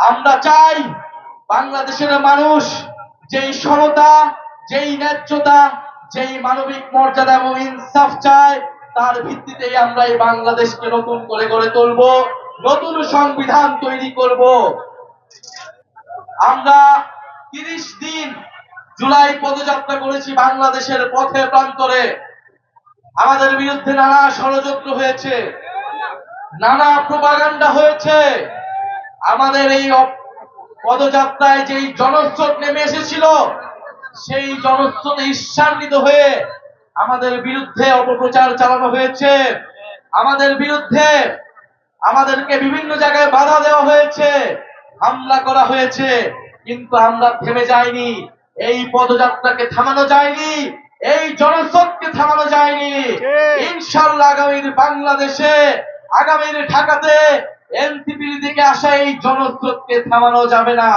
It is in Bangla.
আমরা চাই বাংলাদেশের মানুষ যেই সমতা, যেই ন্যায্যতা, যেই মানবিক মর্যাদা এবং ইনসাফ চায়, তার ভিত্তিতেই আমরা এই বাংলাদেশকে নতুন করে গড়ে তুলব, নতুন সংবিধান তৈরি করব। আমরা 30 দিন জুলাই পদযাত্রা করেছি বাংলাদেশের পথে প্রান্তরে। আমাদের বিরুদ্ধে নানা ষড়যন্ত্র হয়েছে, নানা প্রোপাগান্ডা হয়েছে। আমাদের এই পদযাত্রায় যেই জনস্রোত নেমে এসেছিল, সেই জনস্রোতে ঈর্ষান্বিত হয়ে আমাদের বিরুদ্ধে অপপ্রচার চালানো হয়েছে। আমাদের বিরুদ্ধে আমাদেরকে বিভিন্ন জায়গায় বাধা দেওয়া হয়েছে, হামলা করা হয়েছে, কিন্তু আমরা থেমে যাইনি। এই পদযাত্রাকে থামানো যায়নি, এই জনস্রোতকে থামানো যায়নি। ইনশাআল্লাহ আগামীর বাংলাদেশে, আগামীর ঢাকাতে এনসিপির দিকে আসা এই জনস্রোতকে থামানো যাবে না।